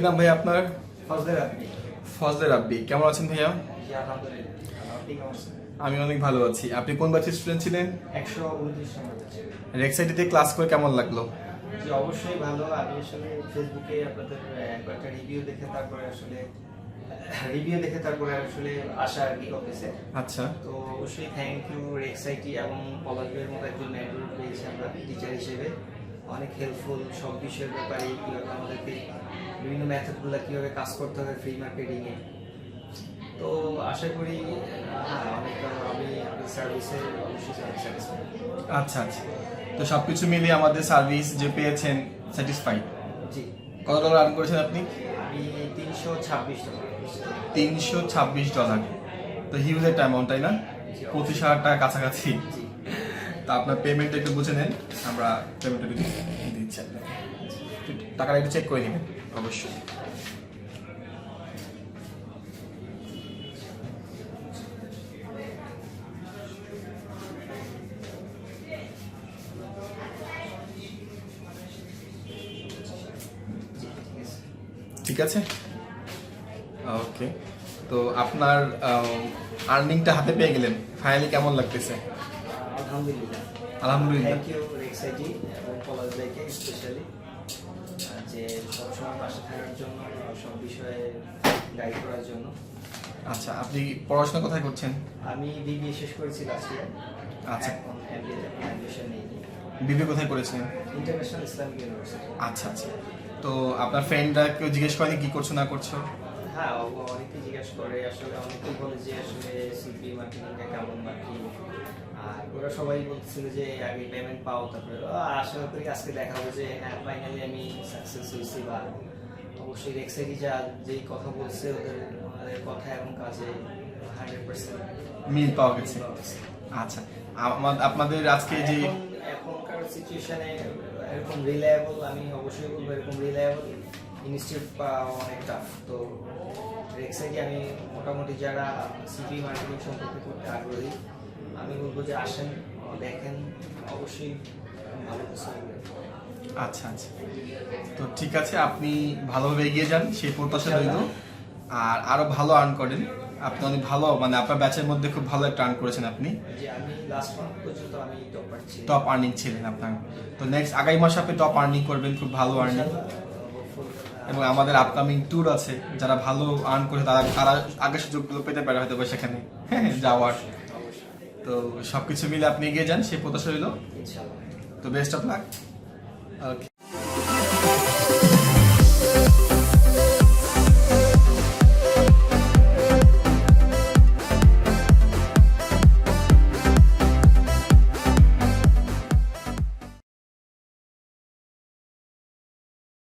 নাম ভাই আপনার? ফজলে রাব্বি। ফজলে রাব্বি। কেমন আছেন ভাইয়া? জি আলহামদুলিল্লাহ। আপনি কেমন আছেন? আমি অনেক ভালো আছি। আপনি কোন ব্যাচের স্টুডেন্ট ছিলেন? 129 নম্বর ব্যাচে। রেক্সাইটিতে ক্লাস করে কেমন লাগলো? জি অবশ্যই ভালো। আমি আসলে ফেসবুকে আপনাদের কয়েকটা রিভিউ দেখে তারপরে আসলে আসা আর কি অফিসে। আচ্ছা, তো অবশ্যই থ্যাংক ইউ রেক্সাইটি এবং পলাশবের মতো একজন নেটওয়ার্ক পেয়েছি আমরা টিচার হিসেবে। অনেক হেল্পফুল সব বিষয়ের ব্যাপারে কীভাবে আমাদেরকে বিভিন্ন মেথডগুলো কীভাবে কাজ করতে হবে ফ্রি মার্কেটিংয়ে। তো আশা করি অনেকটা আমি সার্ভিসে অবশ্যই স্যাটিসফাই। আচ্ছা আচ্ছা। তো সবকিছু মিলিয়ে আমাদের সার্ভিস যে পেয়েছেন স্যাটিসফাইড? জি। কত ডলার আর্ন করেছেন আপনি? আমি $326। $326। তো হিউজ একটা অ্যামাউন্ট, তাই না? 25,000 টাকা কাছাকাছি। জি। তো আপনার পেমেন্টটা একটু বুঝে নেন, আমরা পেমেন্টটা দিচ্ছি আপনাকে। টাকাটা একটু চেক করে নেবেন অবশ্যই। ঠিক আছে, ওকে। তো আপনার আর্নিংটা হাতে পেয়ে গেলেন, ফাইনালি কেমন লাগতেছে? আলহামদুলিল্লাহ। আলহামদুলিল্লাহ। থ্যাংক ইউ রেক্সাইটি এবং পলাশ ভাইকে স্পেশালি যে সবসময় পাশে থাকার জন্য, সব বিষয়ে গাইড করার জন্য। আচ্ছা, আপনি পড়াশোনা কোথায় করছেন? আমি বিবিএ শেষ করেছি লাস্ট ইয়ার। আচ্ছা, এখন এমবিএ অ্যাডমিশন নিয়েছি বিবিএ কোথায় করেছেন? International Islamic university. আচ্ছা আচ্ছা। তো আপনার ফ্রেন্ডরা কেউ জিজ্ঞেস করেনি কি করছো না করছো? হ্যাঁ, অনেকেই জিজ্ঞাসা করে, আসলে অনেকেই বলে যে আসলে সিপি মার্কেটিংটা কেমন বা কি। আর ওরা সবাই বলছিল যে আগে পেমেন্ট পাও, তারপরে আশা করি আজকে দেখা হবে যে হ্যাঁ ফাইনালি আমি সাকসেস হয়েছি। বা অবশ্যই রেক্সাইটি যেই কথা বলছে ওদের কথা এবং কাজে 100% মিল পাওয়া গেছে। আচ্ছা, আপনাদের আজকে যে এখনকার সিচুয়েশনে এরকম রিলায়েবল, আমি অবশ্যই বলবো এরকম রিলায়েবল ইনস্টিটিউট পাওয়া অনেক টাফ। তো রেক্সাইটি আমি মোটামুটি যারা সিপি মার্কেটিং সম্পর্কে করতে আগ্রহী, আমি বলবো যে আসেন, দেখেন, অবশ্যই ভালো কিছু হবে। আচ্ছা আচ্ছা। তো ঠিক আছে, আপনি ভালোভাবে এগিয়ে যান সেই প্রত্যাশা রইল। আর আরো ভালো আর্ন করেন। আপনি অনেক ভালো, মানে আপনার ব্যাচের মধ্যে খুব ভালো একটা আর্ন করেছেন আপনি। যে আমি লাস্ট মান্থ পর্যন্ত আমি টপ আর্নিং ছিলেন আপনার। তো নেক্সট আগামী মাসে আপনি টপ আর্নিং করবেন, খুব ভালো আর্নিং। এবং আমাদের আপকামিং ট্যুর আছে, যারা ভালো আর্ন করে তারা আগের সুযোগগুলো পেতে পারে হয়তো বা সেখানে যাওয়ার। তো সবকিছু মিলে আপনি এগিয়ে যান সেই প্রত্যাশা রইল। ইনশাআল্লাহ। তো বেস্ট অফ লাক। ওকে।